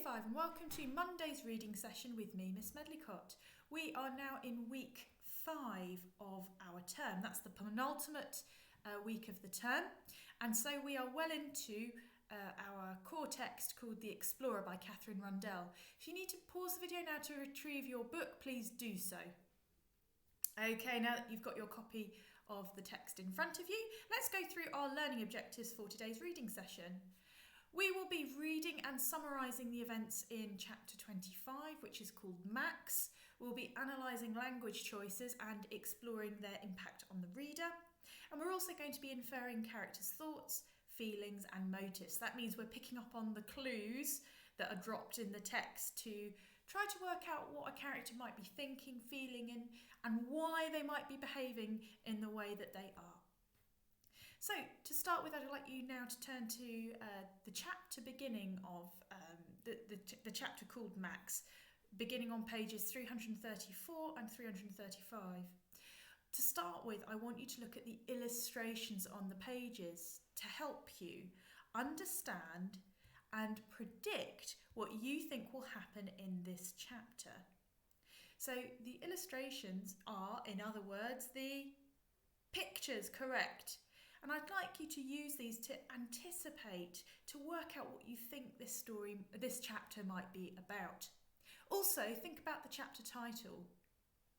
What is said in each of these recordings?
5 and welcome to Monday's reading session with me, Miss Medlicott. We are now in week 5 of our term. That's the penultimate week of the term, and so we are well into our core text called The Explorer by Katherine Rundell. If you need to pause the video now to retrieve your book, please do so. Okay, now that you've got your copy of the text in front of you, let's go through our learning objectives for today's reading session. We will be reading and summarising the events in chapter 25, which is called Max. We'll be analysing language choices and exploring their impact on the reader. And we're also going to be inferring characters' thoughts, feelings and motives. That means we're picking up on the clues that are dropped in the text to try to work out what a character might be thinking, feeling and why they might be behaving in the way that they are. So, to start with, I'd like you now to turn to the chapter beginning of the chapter called Max, beginning on pages 334 and 335. To start with, I want you to look at the illustrations on the pages to help you understand and predict what you think will happen in this chapter. So, the illustrations are, in other words, the pictures, correct? And I'd like you to use these to anticipate, to work out what you think this chapter might be about. Also, think about the chapter title.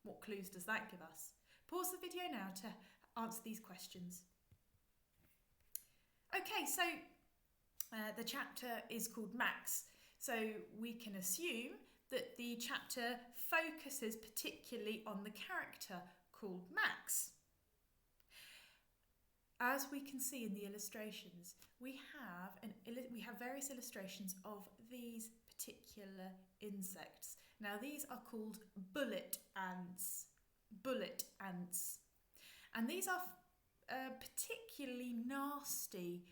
What clues does that give us? Pause the video now to answer these questions. Okay, so the chapter is called Max. So we can assume that the chapter focuses particularly on the character called Max. As we can see in the illustrations, we have various illustrations of these particular insects. Now these are called bullet ants. Bullet ants. And these are particularly nasty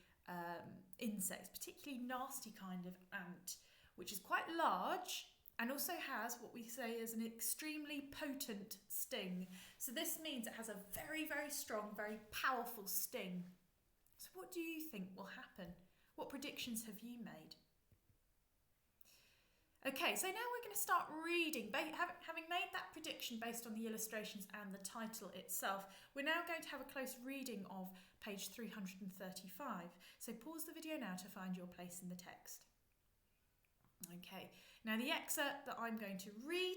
insects, particularly nasty kind of ant, which is quite large and also has what we say is an extremely potent sting. So this means it has a very, very strong, very powerful sting. So what do you think will happen? What predictions have you made? Okay, so now we're going to start reading. Having made that prediction based on the illustrations and the title itself, we're now going to have a close reading of page 335. So pause the video now to find your place in the text. Okay, now the excerpt that I'm going to read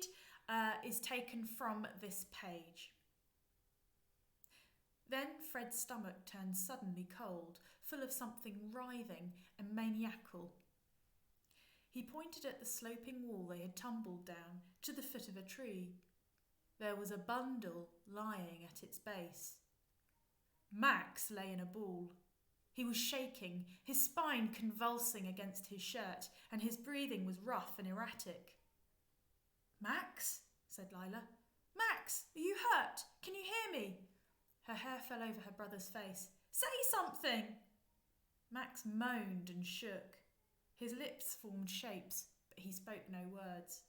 is taken from this page. Then Fred's stomach turned suddenly cold, full of something writhing and maniacal. He pointed at the sloping wall they had tumbled down to the foot of a tree. There was a bundle lying at its base. Max lay in a ball. He was shaking, his spine convulsing against his shirt, and his breathing was rough and erratic. "Max," said Lila. "Max, are you hurt? Can you hear me?" Her hair fell over her brother's face. "Say something!" Max moaned and shook. His lips formed shapes, but he spoke no words.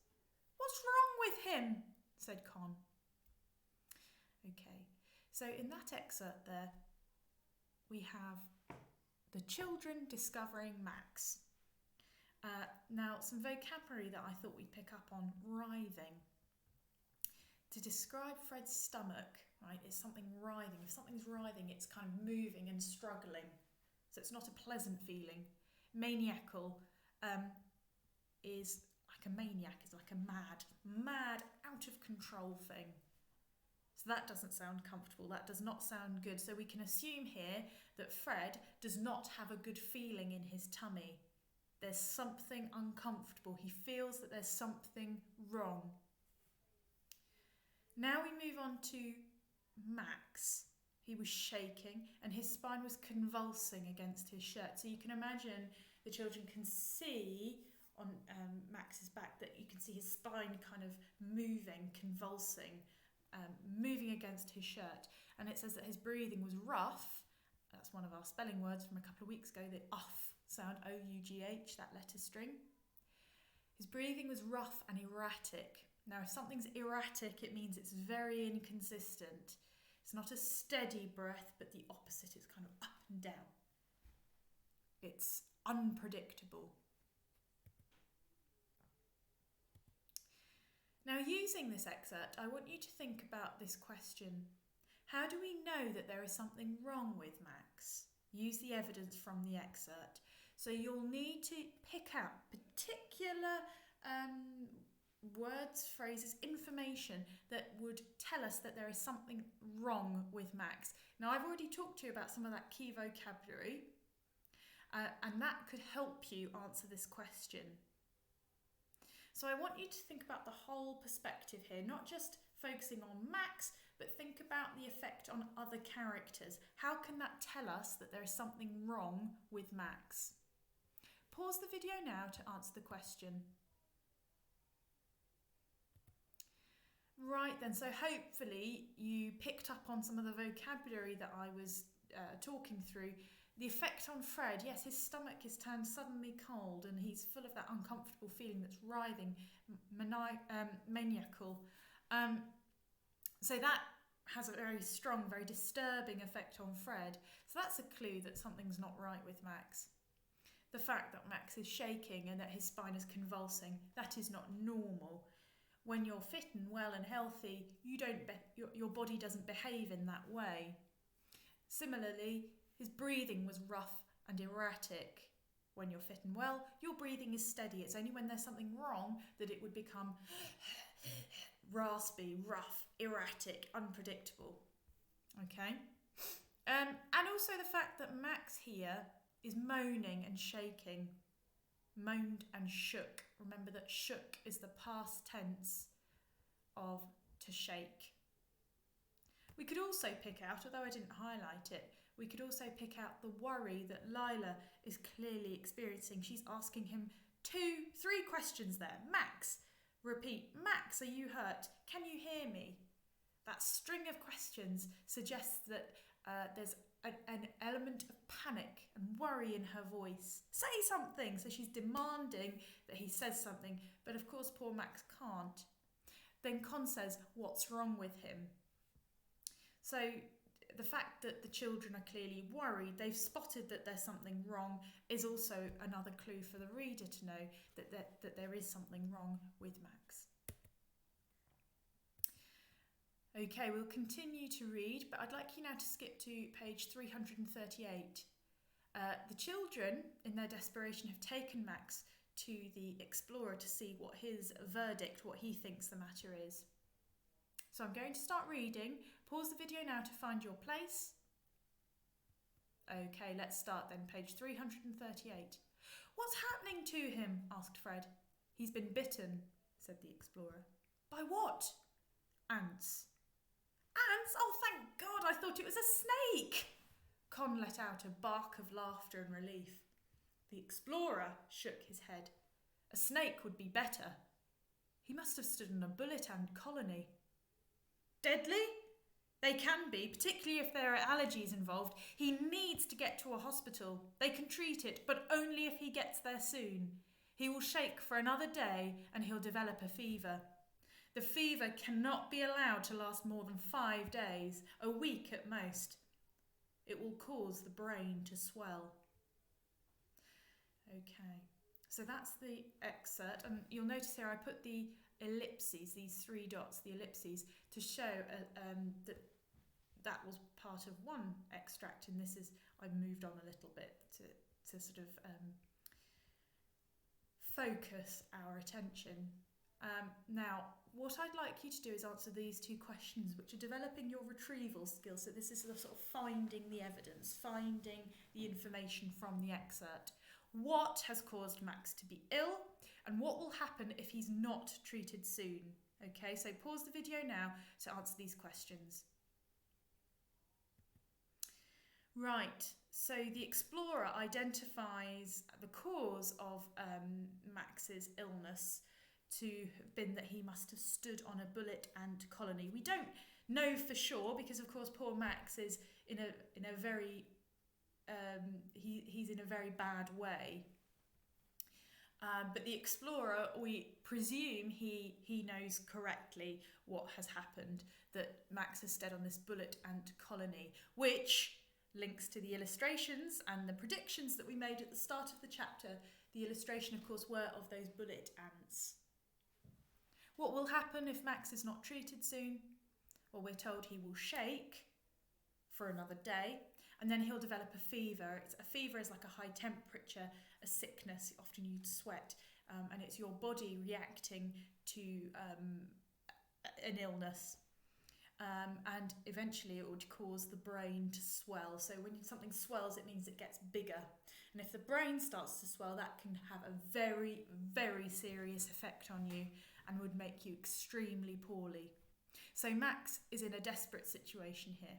"What's wrong with him?" said Con. Okay, so in that excerpt there, we have the children discovering Max. Now, some vocabulary that I thought we'd pick up on: writhing. To describe Fred's stomach, right, is something writhing. If something's writhing, it's kind of moving and struggling. So it's not a pleasant feeling. Maniacal is like a maniac, is like a mad, out of control thing. So that doesn't sound comfortable, that does not sound good. So we can assume here that Fred does not have a good feeling in his tummy. There's something uncomfortable. He feels that there's something wrong. Now we move on to Max. He was shaking and his spine was convulsing against his shirt. So you can imagine the children can see on Max's back that you can see his spine kind of moving, convulsing, moving against his shirt. And it says that his breathing was rough. That's one of our spelling words from a couple of weeks ago, the uff sound, O-U-G-H, that letter string. His breathing was rough and erratic. Now, if something's erratic, it means it's very inconsistent. It's not a steady breath, but the opposite. It's kind of up and down. It's unpredictable. using this excerpt, I want you to think about this question. How do we know that there is something wrong with Max? Use the evidence from the excerpt. So you'll need to pick out particular words, phrases, information that would tell us that there is something wrong with Max. Now, I've already talked to you about some of that key vocabulary, and that could help you answer this question. So I want you to think about the whole perspective here, not just focusing on Max, but think about the effect on other characters. How can that tell us that there is something wrong with Max? Pause the video now to answer the question. Right then, so hopefully you picked up on some of the vocabulary that I was talking through. The effect on Fred, yes, his stomach is turned suddenly cold and he's full of that uncomfortable feeling that's writhing, maniacal. So that has a very strong, very disturbing effect on Fred. So that's a clue that something's not right with Max. The fact that Max is shaking and that his spine is convulsing, that is not normal. When you're fit and well and healthy, your body doesn't behave in that way. Similarly, his breathing was rough and erratic. When you're fit and well, your breathing is steady. It's only when there's something wrong that it would become raspy, rough, erratic, unpredictable. Okay? And also the fact that Max here is moaning and shaking. Moaned and shook. Remember that shook is the past tense of to shake. We could also pick out, although I didn't highlight it, we could also pick out the worry that Lila is clearly experiencing. She's asking him 3 questions there. Max, repeat, Max, are you hurt? Can you hear me? That string of questions suggests that there's an element of panic and worry in her voice. Say something! So she's demanding that he says something, but of course poor Max can't. Then Con says, what's wrong with him? So the fact that the children are clearly worried, they've spotted that there's something wrong, is also another clue for the reader to know that there is something wrong with Max. Okay, we'll continue to read, but I'd like you now to skip to page 338. The children, in their desperation, have taken Max to the explorer to see what his verdict, what he thinks the matter is. So I'm going to start reading. Pause the video now to find your place. Okay, let's start then, page 338. What's happening to him? Asked Fred. He's been bitten, said the explorer. By what? Ants. Ants? Oh, thank God, I thought it was a snake. Con let out a bark of laughter and relief. The explorer shook his head. A snake would be better. He must have stood in a bullet ant colony. Deadly? They can be, particularly if there are allergies involved. He needs to get to a hospital. They can treat it, but only if he gets there soon. He will shake for another day and he'll develop a fever. The fever cannot be allowed to last more than 5 days, a week at most. It will cause the brain to swell. Okay, so that's the excerpt, and you'll notice here I put the ellipses, these 3 dots, the ellipses, to show that was part of one extract, and this is, I've moved on a little bit to sort of focus our attention. Now, what I'd like you to do is answer these 2 questions, which are developing your retrieval skills. So this is sort of finding the evidence, finding the information from the excerpt. What has caused Max to be ill? And what will happen if he's not treated soon? Okay, so pause the video now to answer these questions. Right, so the explorer identifies the cause of Max's illness to have been that he must have stood on a bullet ant colony. We don't know for sure because, of course, poor Max is in a very he's in a very bad way. But the explorer, we presume he knows correctly what has happened, that Max has stood on this bullet ant colony, which links to the illustrations and the predictions that we made at the start of the chapter. The illustration, of course, were of those bullet ants. What will happen if Max is not treated soon? Well, we're told he will shake for another day, and then he'll develop a fever. A fever is like a high temperature, a sickness. Often you'd sweat, and it's your body reacting to an illness. And eventually it would cause the brain to swell. So when something swells, it means it gets bigger. And if the brain starts to swell, that can have a very, very serious effect on you and would make you extremely poorly. So Max is in a desperate situation here.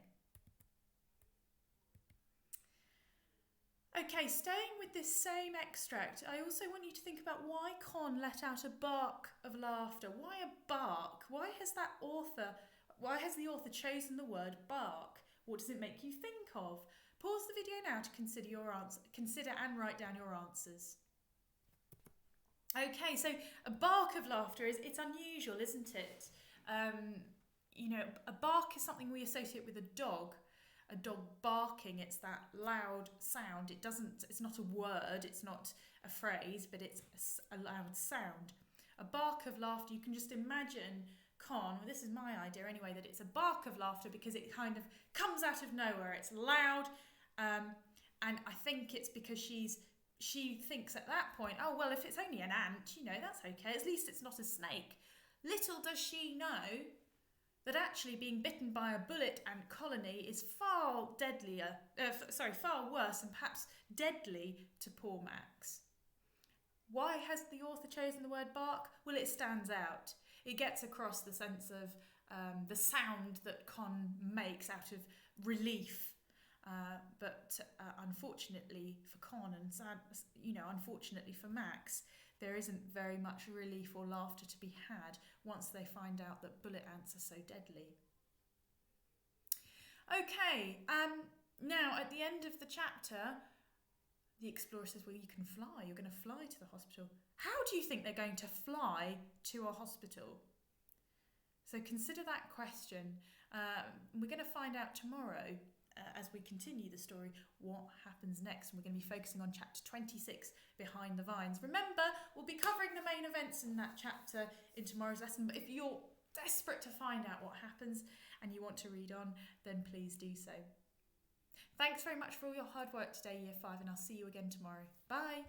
Okay, staying with this same extract, I also want you to think about why Con let out a bark of laughter. Why a bark? Why has the author chosen the word bark? What does it make you think of? Pause the video now to consider and write down your answers. Okay, so a bark of laughter it's unusual, isn't it? A bark is something we associate with a dog barking. It's that loud sound. It's not a word, it's not a phrase, but it's a loud sound. A bark of laughter, you can just imagine Con, well, this is my idea anyway, that it's a bark of laughter because it kind of comes out of nowhere. It's loud, and I think it's because she thinks at that point, oh well, if it's only an ant, that's okay. At least it's not a snake. Little does she know that actually being bitten by a bullet ant colony is far worse and perhaps deadly to poor Max. Why has the author chosen the word bark? Well, it stands out. It gets across the sense of the sound that Con makes out of relief. But unfortunately for Con and unfortunately for Max, there isn't very much relief or laughter to be had once they find out that bullet ants are so deadly. Okay, now at the end of the chapter, the explorer says, well, you can fly. You're going to fly to the hospital. How do you think they're going to fly to a hospital? So consider that question. We're going to find out tomorrow as we continue the story what happens next. And we're going to be focusing on chapter 26, Behind the Vines. Remember, we'll be covering the main events in that chapter in tomorrow's lesson. But if you're desperate to find out what happens and you want to read on, then please do so. Thanks very much for all your hard work today, Year 5, and I'll see you again tomorrow. Bye!